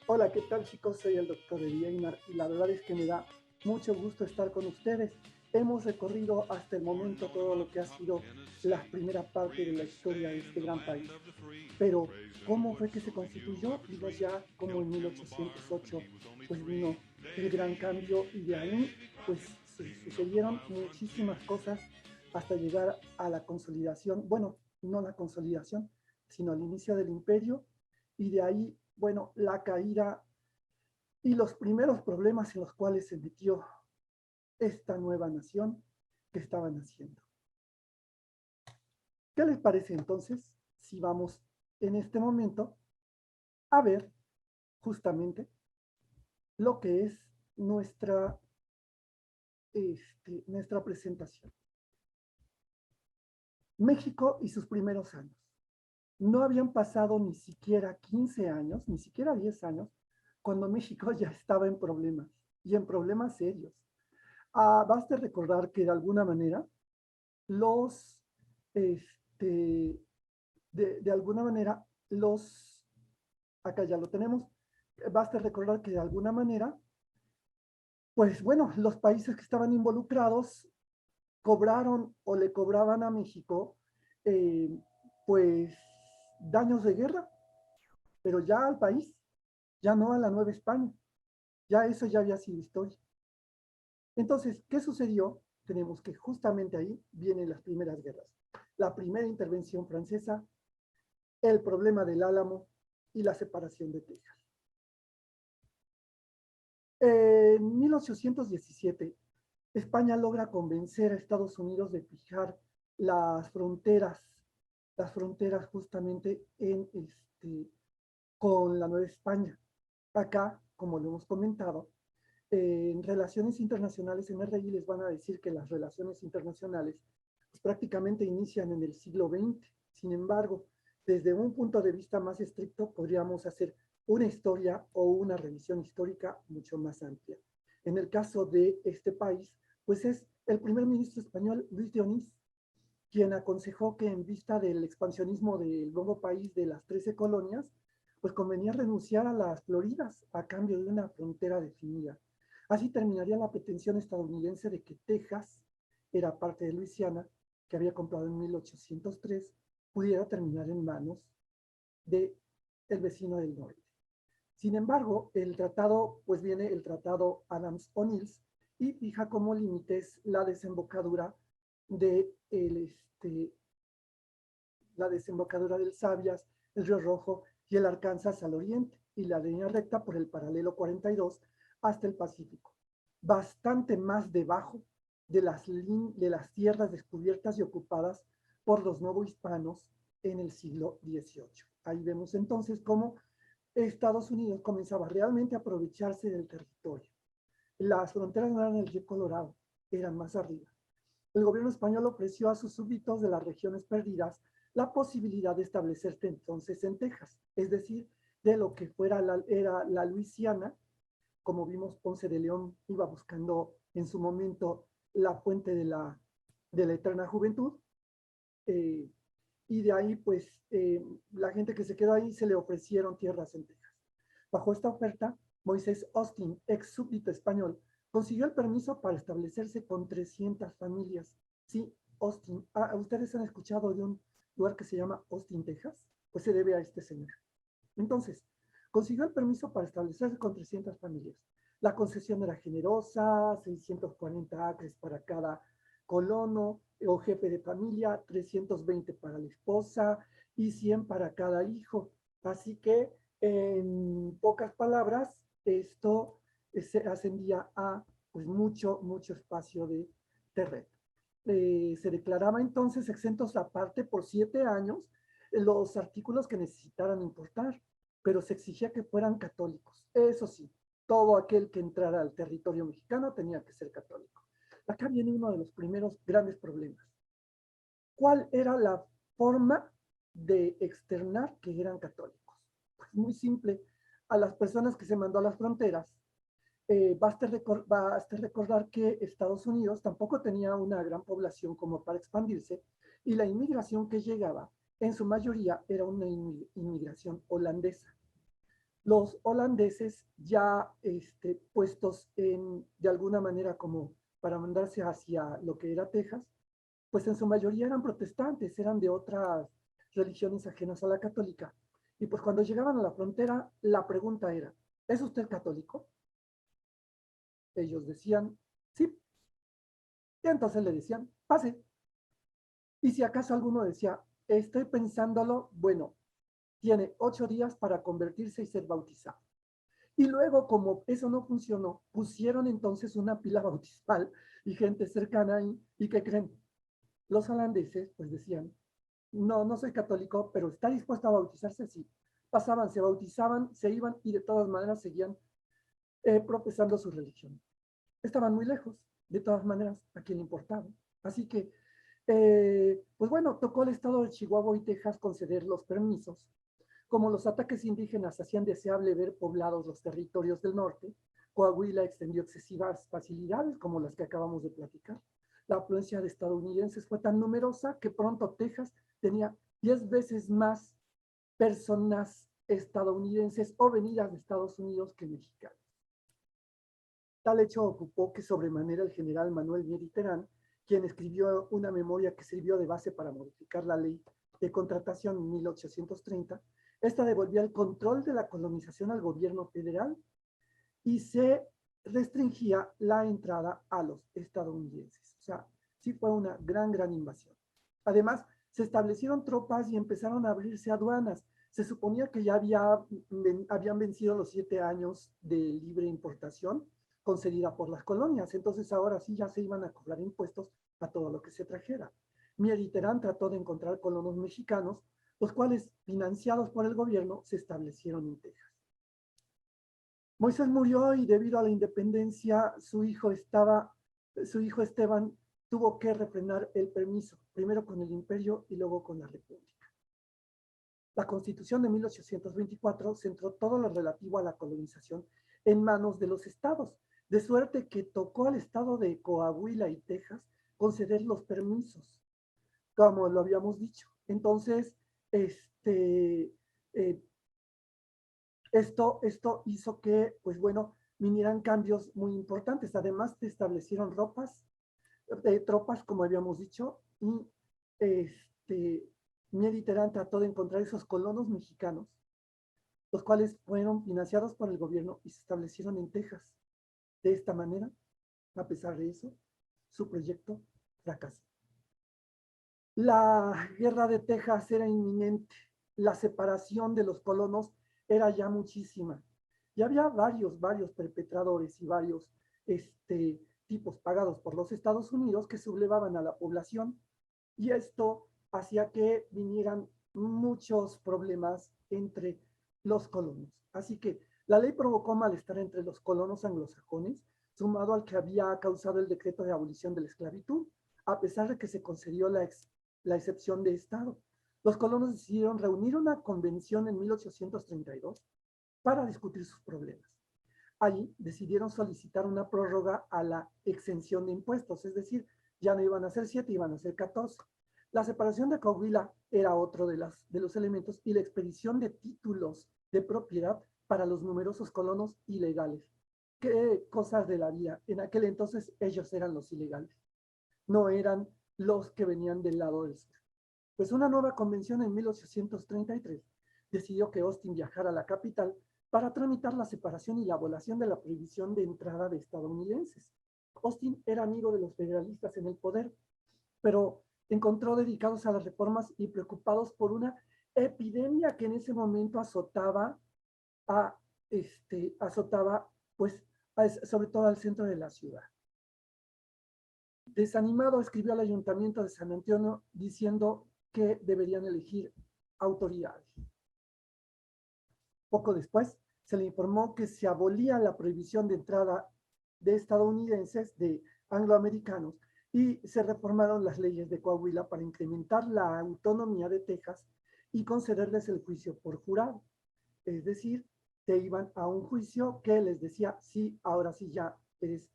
Hola, ¿qué tal chicos? Soy el doctor Eddie y la verdad es que me da mucho gusto estar con ustedes. Hemos recorrido hasta el momento todo lo que ha sido la primera parte de la historia de este gran país. Pero, ¿cómo fue que se constituyó? Vimos ya como en 1808 pues vino el gran cambio y de ahí pues sucedieron muchísimas cosas hasta llegar a la consolidación, bueno, no la consolidación, sino al inicio del imperio y de ahí, bueno, la caída y los primeros problemas en los cuales se metió esta nueva nación que estaban haciendo. ¿Qué les parece entonces si vamos en este momento a ver justamente lo que es nuestra presentación? México y sus primeros años. No habían pasado ni siquiera 15 años, ni siquiera 10 años, cuando México ya estaba en problemas y en problemas serios. Basta recordar que de alguna manera los, este, de alguna manera los, acá ya lo tenemos, basta recordar que de alguna manera, pues bueno, los países que estaban involucrados cobraron o le cobraban a México, eh, pues daños de guerra, pero ya al país, ya no a la Nueva España, ya eso ya había sido historia. Entonces, ¿qué sucedió? Tenemos que justamente ahí vienen las primeras guerras. La primera intervención francesa, el problema del Álamo y la separación de Texas. En 1817, España logra convencer a Estados Unidos de fijar las fronteras, las fronteras justamente con la Nueva España. Acá, como lo hemos comentado, en relaciones internacionales, en RI les van a decir que las relaciones internacionales pues, prácticamente inician en el siglo XX. Sin embargo, desde un punto de vista más estricto, podríamos hacer una historia o una revisión histórica mucho más amplia. En el caso de este país, pues es el primer ministro español, Luis de Onís, quien aconsejó que en vista del expansionismo del nuevo país de las 13 colonias, pues convenía renunciar a las Floridas a cambio de una frontera definida. Así terminaría la pretensión estadounidense de que Texas era parte de Luisiana, que había comprado en 1803, pudiera terminar en manos del vecino del norte. Sin embargo, el tratado, pues viene el tratado Adams-O'Neill y fija como límites la desembocadura de la desembocadura del Sabias, el Río Rojo y el Arkansas al oriente, y la línea recta por el paralelo 42 hasta el Pacífico, bastante más debajo de las tierras descubiertas y ocupadas por los novohispanos en el siglo XVIII. Ahí vemos entonces cómo Estados Unidos comenzaba realmente a aprovecharse del territorio. Las fronteras no eran el río Colorado, eran más arriba. El gobierno español ofreció a sus súbditos de las regiones perdidas la posibilidad de establecerse entonces en Texas, es decir, de lo que era la Luisiana. Como vimos, Ponce de León iba buscando en su momento la fuente de la eterna juventud, eh, y de ahí, pues, la gente que se quedó ahí se le ofrecieron tierras en Texas. Bajo esta oferta, Moisés Austin, ex súbdito español, consiguió el permiso para establecerse con 300 familias. Sí, Austin. ¿Ustedes han escuchado de un lugar que se llama Austin, Texas? Pues se debe a este señor. Entonces, consiguió el permiso para establecerse con 300 familias. La concesión era generosa, 640 acres para cada colono o jefe de familia, 320 para la esposa y 100 para cada hijo. Así que, en pocas palabras, esto se ascendía a pues mucho espacio de terreno. Se declaraba entonces exentos aparte por 7 años los artículos que necesitaran importar, pero se exigía que fueran católicos. Eso sí, todo aquel que entrara al territorio mexicano tenía que ser católico. Acá viene uno de los primeros grandes problemas. ¿Cuál era la forma de externar que eran católicos? Pues muy simple. A las personas que se mandó a las fronteras, basta recordar que Estados Unidos tampoco tenía una gran población como para expandirse y la inmigración que llegaba en su mayoría era una inmigración holandesa. Los holandeses ya puestos de alguna manera como para mandarse hacia lo que era Texas, pues en su mayoría eran protestantes, eran de otras religiones ajenas a la católica. Y pues cuando llegaban a la frontera, la pregunta era, ¿es usted católico? Ellos decían, sí. Y entonces le decían, pase. Y si acaso alguno decía, estoy pensándolo, bueno, tiene 8 días para convertirse y ser bautizado. Y luego, como eso no funcionó, pusieron entonces una pila bautismal y gente cercana ahí. ¿Y qué creen? Los holandeses pues decían, no, no soy católico, pero está dispuesto a bautizarse, sí. Pasaban, se bautizaban, se iban y de todas maneras seguían profesando su religión. Estaban muy lejos, de todas maneras, a quién le importaba. Así que, pues bueno, tocó al estado de Chihuahua y Texas conceder los permisos. Como los ataques indígenas hacían deseable ver poblados los territorios del norte, Coahuila extendió excesivas facilidades como las que acabamos de platicar. La afluencia de estadounidenses fue tan numerosa que pronto Texas tenía 10 veces más personas estadounidenses o venidas de Estados Unidos que mexicanos. Tal hecho ocupó que sobremanera el general Manuel Mier y Terán, quien escribió una memoria que sirvió de base para modificar la ley de contratación en 1830. Esta devolvía el control de la colonización al gobierno federal y se restringía la entrada a los estadounidenses. O sea, sí fue una gran invasión. Además, se establecieron tropas y empezaron a abrirse aduanas. Se suponía que ya habían vencido los 7 años de libre importación concedida por las colonias. Entonces ahora sí ya se iban a cobrar impuestos a todo lo que se trajera. Mier y Terán trató de encontrar colonos mexicanos, los cuales, financiados por el gobierno, se establecieron en Texas. Moisés murió y debido a la independencia, su hijo Esteban tuvo que refrenar el permiso, primero con el imperio y luego con la república. La Constitución de 1824 centró todo lo relativo a la colonización en manos de los estados, de suerte que tocó al estado de Coahuila y Texas conceder los permisos, como lo habíamos dicho. Entonces, eh, esto hizo que, pues bueno, vinieran cambios muy importantes. Además, se establecieron tropas, como habíamos dicho, y Mier y Terán trató de encontrar esos colonos mexicanos, los cuales fueron financiados por el gobierno y se establecieron en Texas. De esta manera, a pesar de eso, su proyecto fracasó. La guerra de Texas era inminente, la separación de los colonos era ya muchísima. Y había varios perpetradores y varios tipos pagados por los Estados Unidos que sublevaban a la población y esto hacía que vinieran muchos problemas entre los colonos. Así que la ley provocó malestar entre los colonos anglosajones, sumado al que había causado el decreto de abolición de la esclavitud, a pesar de que se concedió la excepción de Estado. Los colonos decidieron reunir una convención en 1832 para discutir sus problemas. Allí decidieron solicitar una prórroga a la exención de impuestos, es decir, ya no iban a ser 7, iban a ser 14. La separación de Coahuila era otro de los elementos y la expedición de títulos de propiedad para los numerosos colonos ilegales. Qué cosas de la vida. En aquel entonces ellos eran los ilegales, no eran los que venían del lado del sur. Pues una nueva convención en 1833 decidió que Austin viajara a la capital para tramitar la separación y la abolición de la prohibición de entrada de estadounidenses. Austin era amigo de los federalistas en el poder, pero encontró dedicados a las reformas y preocupados por una epidemia que en ese momento a, azotaba pues, sobre todo al centro de la ciudad. Desanimado, escribió al ayuntamiento de San Antonio diciendo que deberían elegir autoridades. Poco después, se le informó que se abolía la prohibición de entrada de estadounidenses, de angloamericanos, y se reformaron las leyes de Coahuila para incrementar la autonomía de Texas y concederles el juicio por jurado. Es decir, te iban a un juicio que les decía, sí, ahora sí ya eres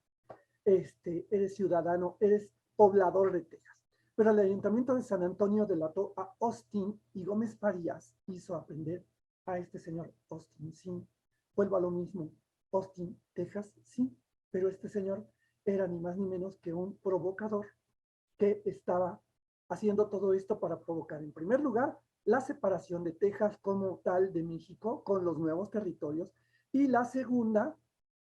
ciudadano, eres poblador de Texas. Pero el ayuntamiento de San Antonio delató a Austin y Gómez Farías hizo aprender a este señor Austin sin Vuelvo a lo mismo. Austin, Texas, sí, pero este señor era ni más ni menos que un provocador que estaba haciendo todo esto para provocar, en primer lugar, la separación de Texas como tal de México con los nuevos territorios y la segunda,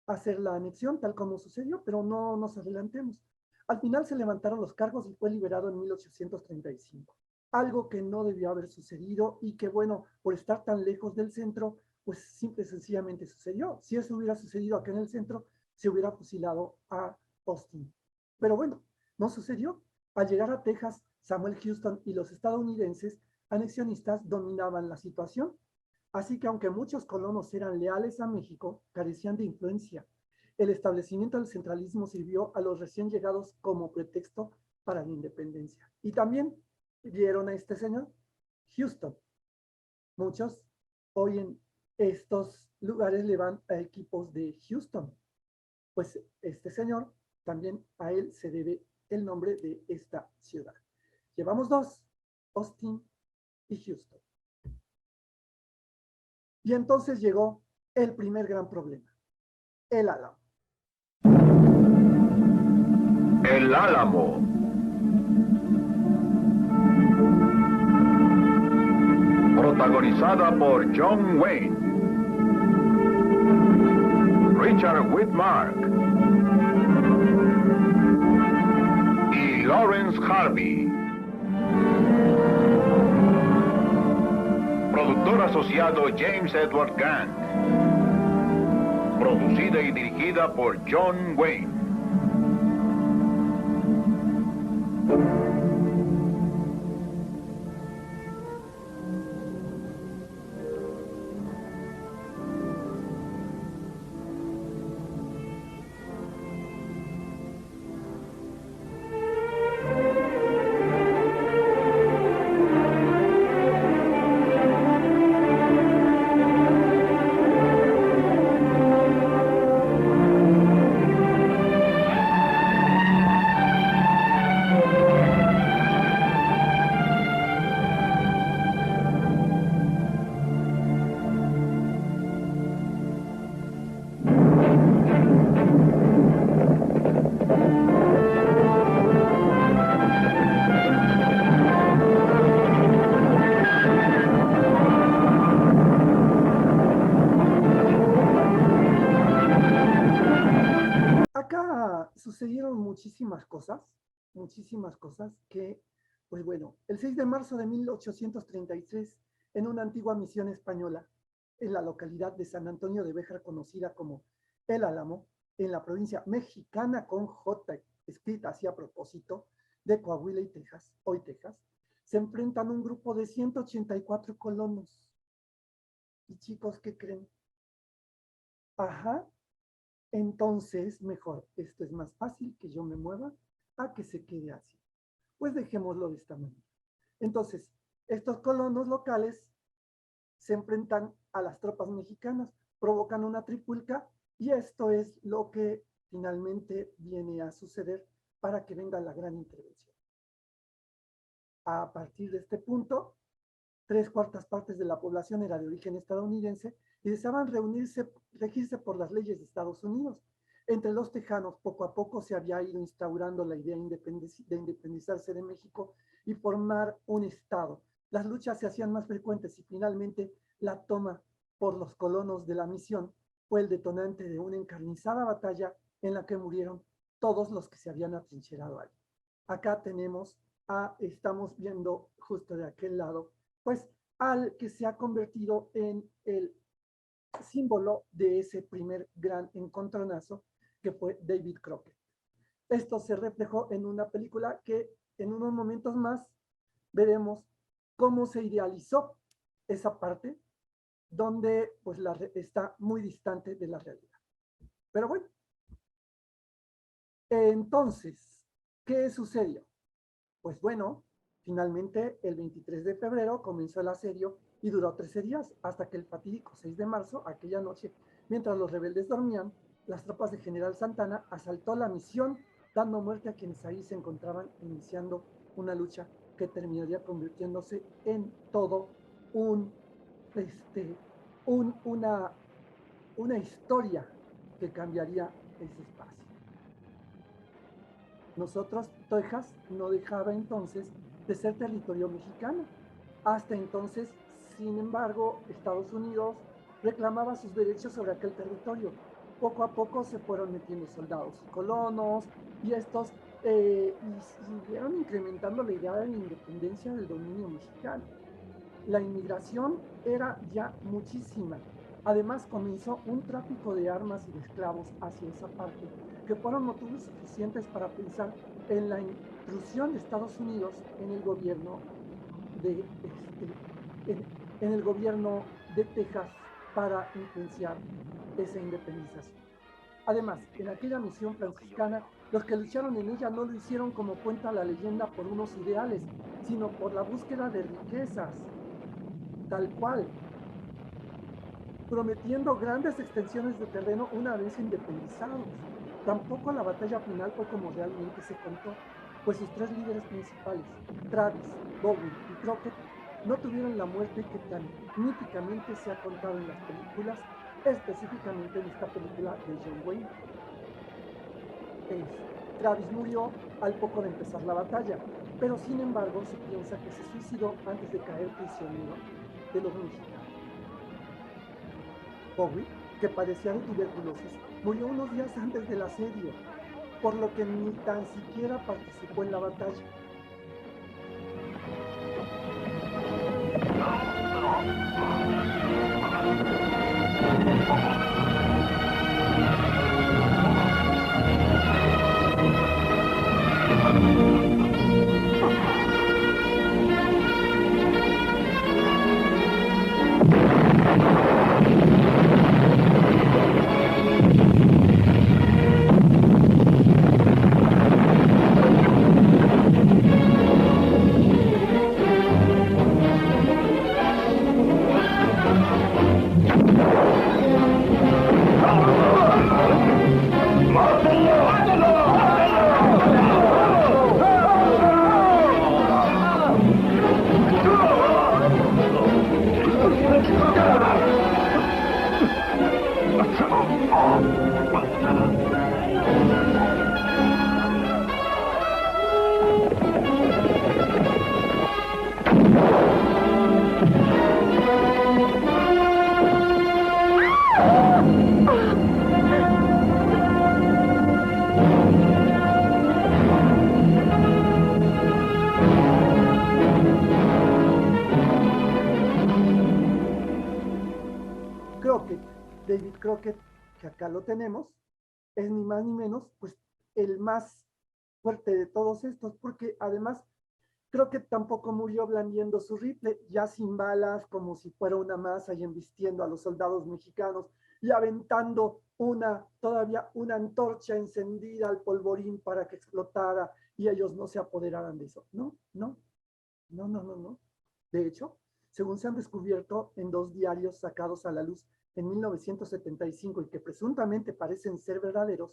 hacer la anexión tal como sucedió, pero no nos adelantemos. Al final se levantaron los cargos y fue liberado en 1835. Algo que no debió haber sucedido y que, bueno, por estar tan lejos del centro, pues simple y sencillamente sucedió. Si eso hubiera sucedido acá en el centro, se hubiera fusilado a Austin. Pero bueno, no sucedió. Al llegar a Texas, Samuel Houston y los estadounidenses anexionistas dominaban la situación. Así que aunque muchos colonos eran leales a México, carecían de influencia. El establecimiento del centralismo sirvió a los recién llegados como pretexto para la independencia. Y también vieron a este señor, Houston. Muchos hoy en estos lugares le van a equipos de Houston. Pues este señor, también a él se debe el nombre de esta ciudad. Llevamos dos, Austin y Houston. Y entonces llegó el primer gran problema, el Álamo. El Álamo. Protagonizada por John Wayne, Richard Widmark y Lawrence Harvey. Productor asociado James Edward Grant. Producida y dirigida por John Wayne. Sucedieron muchísimas cosas que, pues bueno, el 6 de marzo de 1833, en una antigua misión española, en la localidad de San Antonio de Béjar, conocida como El Álamo, en la provincia mexicana con J, escrita así a propósito, de Coahuila y Texas, hoy Texas, se enfrentan un grupo de 184 colonos. Y chicos, ¿qué creen? Ajá, entonces, mejor, esto es más fácil que yo me mueva a que se quede así. Pues dejémoslo de esta manera. Entonces, estos colonos locales se enfrentan a las tropas mexicanas, provocan una trifulca y esto es lo que finalmente viene a suceder para que venga la gran intervención. A partir de este punto, 3/4 de la población era de origen estadounidense y deseaban regirse por las leyes de Estados Unidos. Entre los tejanos, poco a poco se había ido instaurando la idea de independizarse de México y formar un estado. Las luchas se hacían más frecuentes y finalmente la toma por los colonos de la misión fue el detonante de una encarnizada batalla en la que murieron todos los que se habían atrincherado ahí. Acá estamos viendo justo de aquel lado, pues al que se ha convertido en el símbolo de ese primer gran encontronazo que fue David Crockett. Esto se reflejó en una película que en unos momentos más veremos cómo se idealizó esa parte donde pues está muy distante de la realidad. Pero bueno, entonces, ¿qué sucedió? Pues bueno, finalmente el 23 de febrero comenzó el asedio y duró 13 días hasta que el fatídico 6 de marzo, aquella noche, mientras los rebeldes dormían, las tropas de General Santana asaltó la misión, dando muerte a quienes ahí se encontraban, iniciando una lucha que terminaría convirtiéndose en todo un, una una historia que cambiaría ese espacio. Nosotros, Texas no dejaba entonces de ser territorio mexicano. Hasta entonces, sin embargo, Estados Unidos reclamaba sus derechos sobre aquel territorio. Poco a poco se fueron metiendo soldados y colonos, y estos y siguieron incrementando la idea de la independencia del dominio mexicano. La inmigración era ya muchísima. Además, comenzó un tráfico de armas y de esclavos hacia esa parte, que fueron motivos suficientes para pensar en la intrusión de Estados Unidos en el gobierno de, en el gobierno de Texas para influenciar esa independización. Además, en aquella misión franciscana, los que lucharon en ella no lo hicieron, como cuenta la leyenda, por unos ideales, sino por la búsqueda de riquezas, tal cual, prometiendo grandes extensiones de terreno una vez independizados. Tampoco la batalla final fue como realmente se contó, pues sus tres líderes principales, Travis, Bowen y Crockett, no tuvieron la muerte que tan míticamente se ha contado en las películas, específicamente en esta película de John Wayne. Travis murió al poco de empezar la batalla, pero sin embargo se piensa que se suicidó antes de caer prisionero de los mexicanos. Bowie, que padecía de tuberculosis, murió unos días antes del asedio, por lo que ni tan siquiera participó en la batalla. Crockett, David Crockett, que acá lo tenemos, es ni más ni menos, pues, el más fuerte de todos estos, porque además Crockett tampoco murió blandiendo su rifle, ya sin balas, como si fuera una masa, y embistiendo a los soldados mexicanos y aventando todavía una antorcha encendida al polvorín para que explotara y ellos no se apoderaran de eso. No, no, no, no, no, no. De hecho, según se han descubierto en dos diarios sacados a la luz en 1975 y que presuntamente parecen ser verdaderos,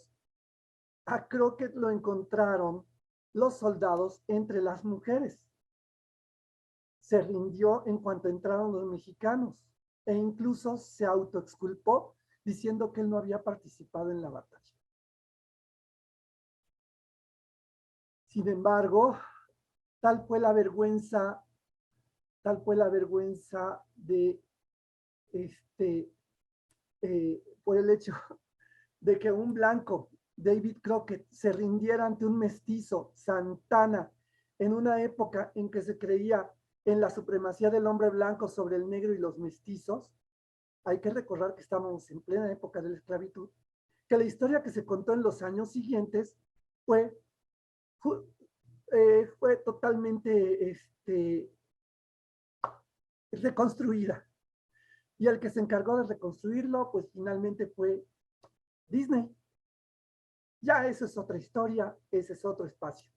a Crockett lo encontraron los soldados entre las mujeres. Se rindió en cuanto entraron los mexicanos e incluso se autoexculpó diciendo que él no había participado en la batalla. Sin embargo, tal fue la vergüenza de por el hecho de que un blanco, David Crockett, se rindiera ante un mestizo, Santana, en una época en que se creía en la supremacía del hombre blanco sobre el negro y los mestizos. Hay que recordar que estábamos en plena época de la esclavitud, que la historia que se contó en los años siguientes fue totalmente reconstruida. Y el que se encargó de reconstruirlo, pues finalmente fue Disney. Ya eso es otra historia, ese es otro espacio.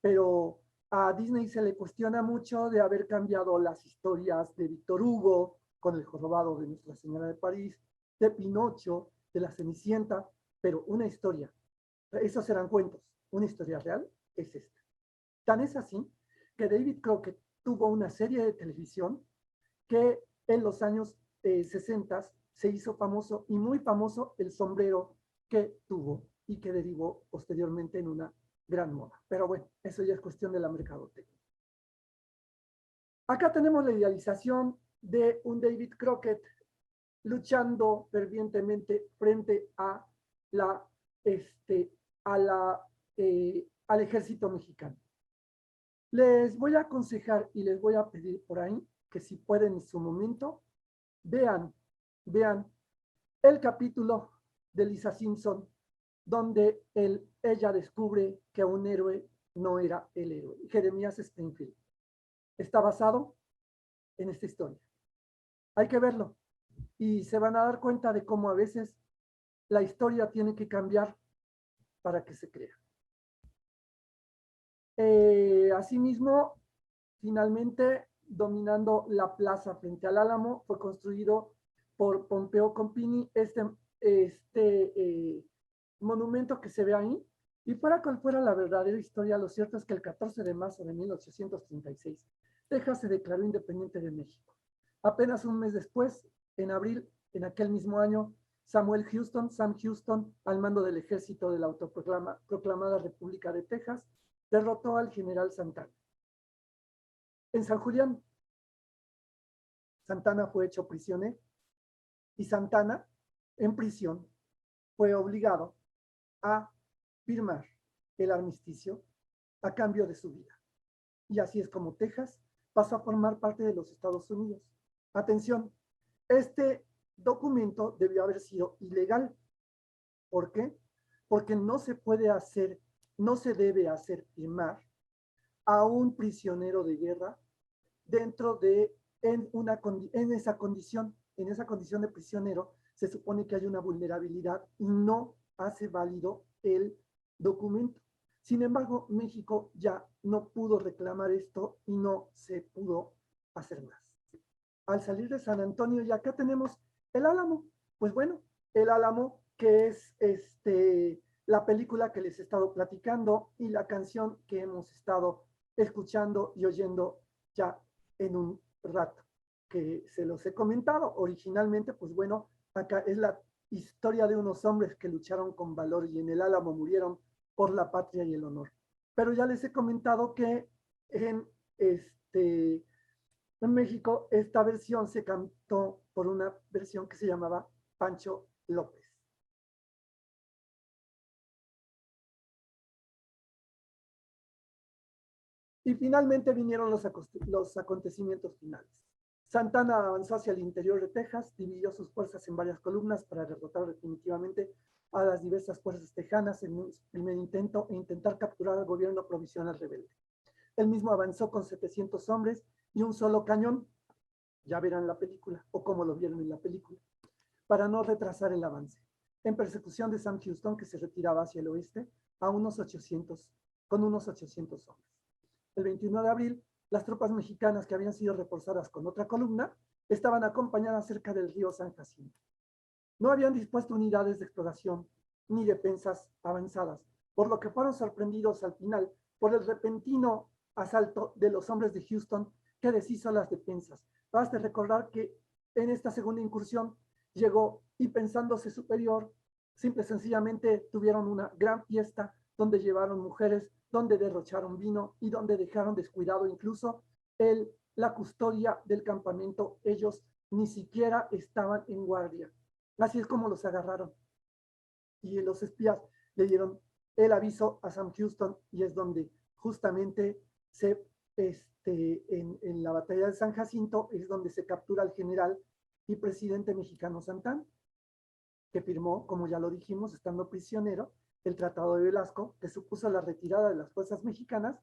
Pero a Disney se le cuestiona mucho de haber cambiado las historias de Víctor Hugo, con el jorobado de Nuestra Señora de París, de Pinocho, de la Cenicienta, pero una historia, esos eran cuentos, una historia real es esta. Tan es así que David Crockett tuvo una serie de televisión que en los años 60 se hizo famoso y muy famoso el sombrero que tuvo y que derivó posteriormente en una gran moda. Pero bueno, eso ya es cuestión de la mercadotecnia. Acá tenemos la idealización de un David Crockett luchando fervientemente frente a la, al ejército mexicano. Les voy a aconsejar y les voy a pedir por ahí que si pueden en su momento, vean el capítulo de Lisa Simpson, donde ella descubre que un héroe no era el héroe. Jeremías Springfield. Está basado en esta historia. Hay que verlo y se van a dar cuenta de cómo a veces la historia tiene que cambiar para que se crea. Asimismo, finalmente, dominando la plaza frente al Álamo, fue construido por Pompeo Compini monumento que se ve ahí. Y fuera cual fuera la verdadera historia, lo cierto es que el 14 de marzo de 1836, Texas se declaró independiente de México. Apenas un mes después, en abril, en aquel mismo año, Sam Houston, al mando del ejército de la autoproclamada República de Texas, derrotó al general Santana. En San Julián, Santana fue hecho prisionero y Santana, en prisión, fue obligado a firmar el armisticio a cambio de su vida. Y así es como Texas pasó a formar parte de los Estados Unidos. Atención, este documento debió haber sido ilegal. ¿Por qué? Porque no se puede hacer, no se debe hacer firmar a un prisionero de guerra dentro de, en esa condición de prisionero, se supone que hay una vulnerabilidad y no hace válido el documento. Sin embargo, México ya no pudo reclamar esto y no se pudo hacer más. Al salir de San Antonio, y acá tenemos el Álamo. Pues bueno, el Álamo, que es la película que les he estado platicando y la canción que hemos estado escuchando y oyendo ya en un rato, que se los he comentado. Originalmente, pues bueno, acá es la historia de unos hombres que lucharon con valor y en el Álamo murieron por la patria y el honor. Pero ya les he comentado que en México esta versión se cantó por una versión que se llamaba Pancho López. Y finalmente vinieron los acontecimientos finales. Santana avanzó hacia el interior de Texas, dividió sus fuerzas en varias columnas para derrotar definitivamente a las diversas fuerzas tejanas en un primer intento e intentar capturar al gobierno provisional rebelde. Él mismo avanzó con 700 hombres y un solo cañón, ya verán la película, o como lo vieron en la película, para no retrasar el avance, en persecución de Sam Houston, que se retiraba hacia el oeste a con unos 800 hombres. El 21 de abril, las tropas mexicanas que habían sido reforzadas con otra columna estaban acompañadas cerca del río San Jacinto. No habían dispuesto unidades de exploración ni defensas avanzadas, por lo que fueron sorprendidos al final por el repentino asalto de los hombres de Houston que deshizo las defensas. Basta recordar que en esta segunda incursión llegó y pensándose superior, simple y sencillamente tuvieron una gran fiesta donde llevaron mujeres, donde derrocharon vino y donde dejaron descuidado incluso la custodia del campamento. Ellos ni siquiera estaban en guardia. Así es como los agarraron. Y los espías le dieron el aviso a Sam Houston y es donde justamente en la batalla de San Jacinto es donde se captura al general y presidente mexicano Santana, que firmó, como ya lo dijimos, estando prisionero, el Tratado de Velasco, que supuso la retirada de las fuerzas mexicanas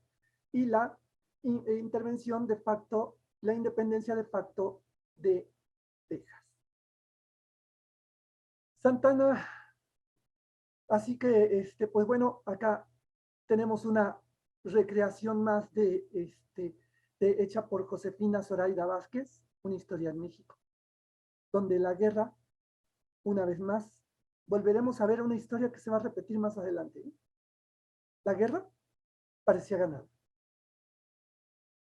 y la intervención de facto, la independencia de facto de Texas. Santana, así que, pues bueno, acá tenemos una recreación más hecha por Josefina Zoraida Vázquez, una historia en México, donde la guerra, una vez más, volveremos a ver una historia que se va a repetir más adelante. La guerra parecía ganada,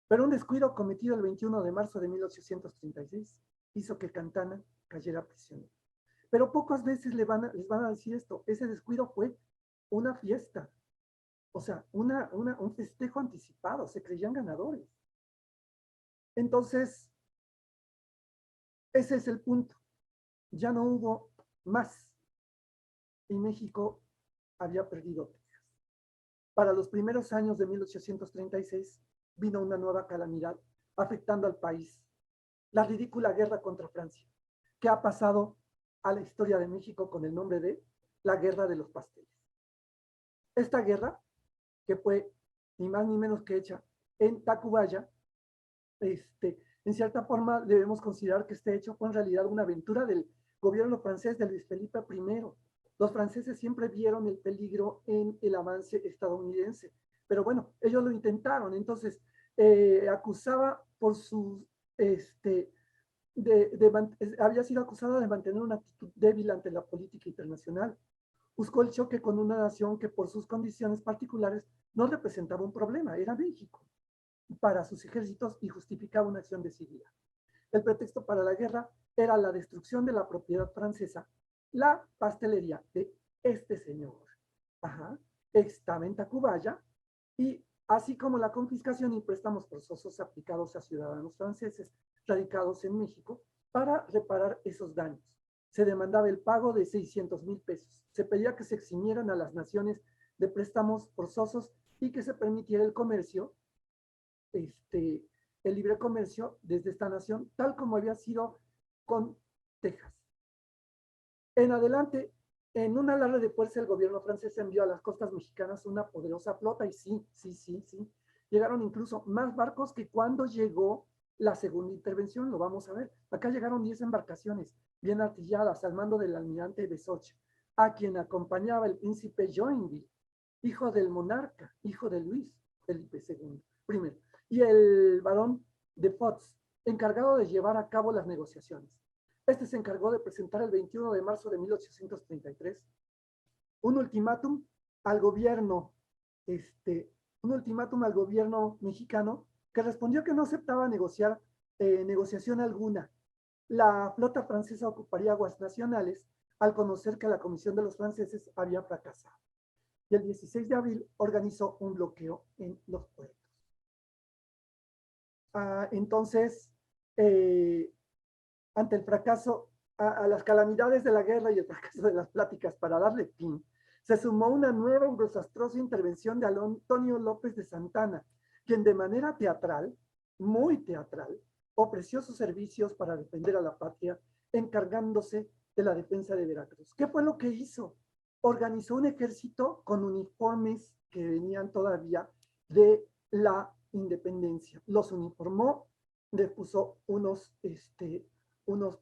pero un descuido cometido el 21 de marzo de 1836 hizo que Santana cayera prisionero. Pero pocas veces les van a decir esto. Ese descuido fue una fiesta, o sea, un festejo anticipado, se creían ganadores. Entonces, ese es el punto. Ya no hubo más. Y México había perdido Texas. Para los primeros años de 1836 vino una nueva calamidad afectando al país. La ridícula guerra contra Francia, que ha pasado a la historia de México con el nombre de la Guerra de los Pasteles. Esta guerra, que fue ni más ni menos que hecha en Tacubaya, en cierta forma debemos considerar que este hecho fue en realidad una aventura del gobierno francés de Luis Felipe I. Los franceses siempre vieron el peligro en el avance estadounidense, pero bueno, ellos lo intentaron. Entonces, acusaba por sus, había sido acusada de mantener una actitud débil ante la política internacional. Buscó el choque con una nación que por sus condiciones particulares no representaba un problema, era México, para sus ejércitos, y justificaba una acción decidida. El pretexto para la guerra era la destrucción de la propiedad francesa, la pastelería de este señor. Ajá, estaba en Tacubaya, y así como la confiscación y préstamos forzosos aplicados a ciudadanos franceses radicados en México para reparar esos daños. Se demandaba el pago de 600,000 pesos. Se pedía que se eximieran a las naciones de préstamos forzosos y que se permitiera el comercio, el libre comercio desde esta nación, tal como había sido con Texas. En adelante, en un alarde de fuerza, el gobierno francés envió a las costas mexicanas una poderosa flota, y sí, llegaron incluso más barcos que cuando llegó la segunda intervención, lo vamos a ver. Acá llegaron 10 embarcaciones bien artilladas al mando del almirante Besoch, a quien acompañaba el príncipe Joinville, hijo del monarca, hijo de Luis Felipe II, primero, y el barón de Potts, encargado de llevar a cabo las negociaciones. Este se encargó de presentar el 21 de marzo de 1833 un ultimátum al gobierno, un ultimátum al gobierno mexicano, que respondió que no aceptaba negociación alguna. La flota francesa ocuparía aguas nacionales al conocer que la comisión de los franceses había fracasado. Y el 16 de abril organizó un bloqueo en los puertos. Entonces, ante el fracaso, a las calamidades de la guerra y el fracaso de las pláticas para darle fin, se sumó una nueva y desastrosa intervención de Antonio López de Santana, quien de manera teatral, muy teatral, ofreció sus servicios para defender a la patria, encargándose de la defensa de Veracruz. ¿Qué fue lo que hizo? Organizó un ejército con uniformes que venían todavía de la independencia. Los uniformó, le puso unos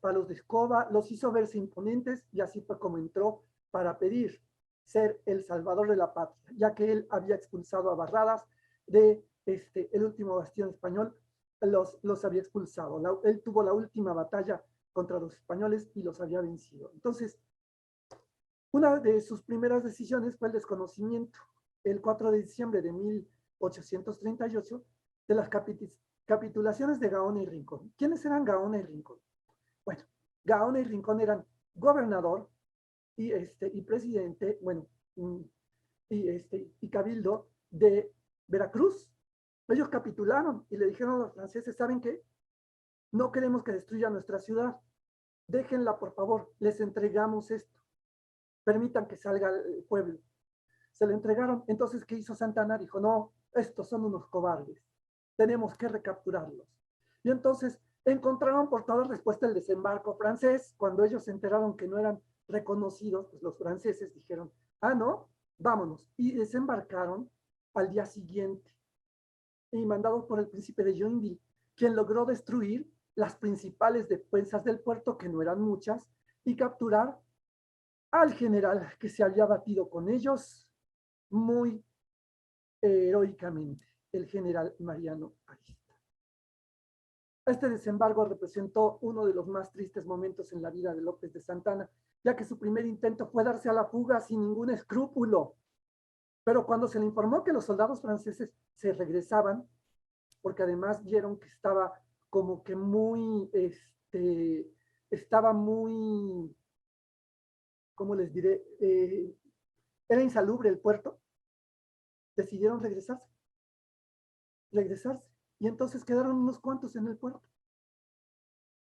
palos de escoba, los hizo verse imponentes, y así fue como entró para pedir ser el salvador de la patria, ya que él había expulsado a Barradas de el último bastión español, los había expulsado. Él tuvo la última batalla contra los españoles y los había vencido. Entonces, una de sus primeras decisiones fue el desconocimiento, el 4 de diciembre de 1838, de las capitulaciones de Gaona y Rincón. ¿Quiénes eran Gaona y Rincón? Bueno, Gaona y Rincón eran gobernador y presidente, bueno, y cabildo de Veracruz. Ellos capitularon y le dijeron a los franceses: ¿saben qué? No queremos que destruya nuestra ciudad. Déjenla, por favor, les entregamos esto. Permitan que salga el pueblo. Se lo entregaron. Entonces, ¿qué hizo Santana? Dijo: no, estos son unos cobardes. Tenemos que recapturarlos. Y entonces encontraron por toda respuesta el desembarco francés. Cuando ellos se enteraron que no eran reconocidos, pues los franceses dijeron: ah, no, vámonos. Y desembarcaron al día siguiente, y mandados por el príncipe de Joinville, quien logró destruir las principales defensas del puerto, que no eran muchas, y capturar al general que se había batido con ellos muy heroicamente, el general Mariano Arista. Este desembarco representó uno de los más tristes momentos en la vida de López de Santana, ya que su primer intento fue darse a la fuga sin ningún escrúpulo. Pero cuando se le informó que los soldados franceses se regresaban, porque además vieron que estaba como que muy, estaba muy ¿cómo les diré? Era insalubre el puerto, decidieron regresarse. Y entonces quedaron unos cuantos en el puerto.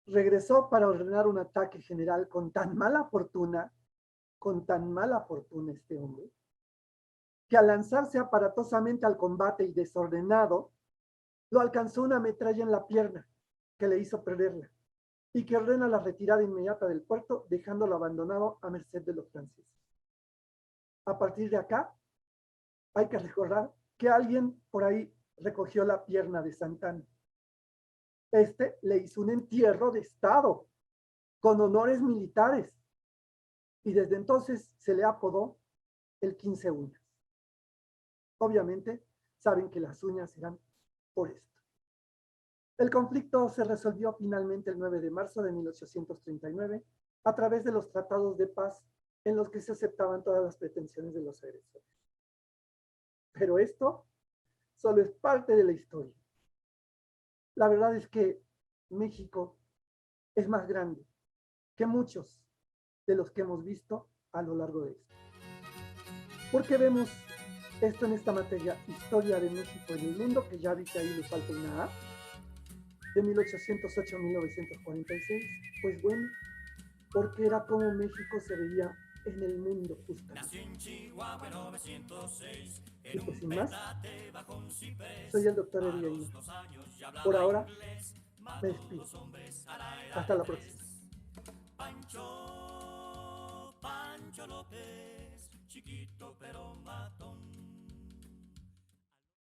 Regresó para ordenar un ataque general con tan mala fortuna este hombre, que al lanzarse aparatosamente al combate y desordenado, lo alcanzó una metralla en la pierna que le hizo perderla y que ordena la retirada inmediata del puerto, dejándolo abandonado a merced de los franceses. A partir de acá, hay que recordar que alguien por ahí recogió la pierna de Santana. Este le hizo un entierro de Estado con honores militares y desde entonces se le apodó el 15 uñas. Obviamente, saben que las uñas eran por esto. El conflicto se resolvió finalmente el 9 de marzo de 1839 a través de los tratados de paz en los que se aceptaban todas las pretensiones de los agresores. Pero esto solo es parte de la historia. La verdad es que México es más grande que muchos de los que hemos visto a lo largo de esto. ¿Por qué vemos esto en esta materia? Historia de México en el mundo, que ya vi que ahí le falta una A, de 1808 a 1946. Pues bueno, porque era como México se veía en el mundo justamente. Y pues sin más, soy el doctor Eddie. Por ahora, me despido. Hasta la próxima. Pancho López, chiquito pero matón.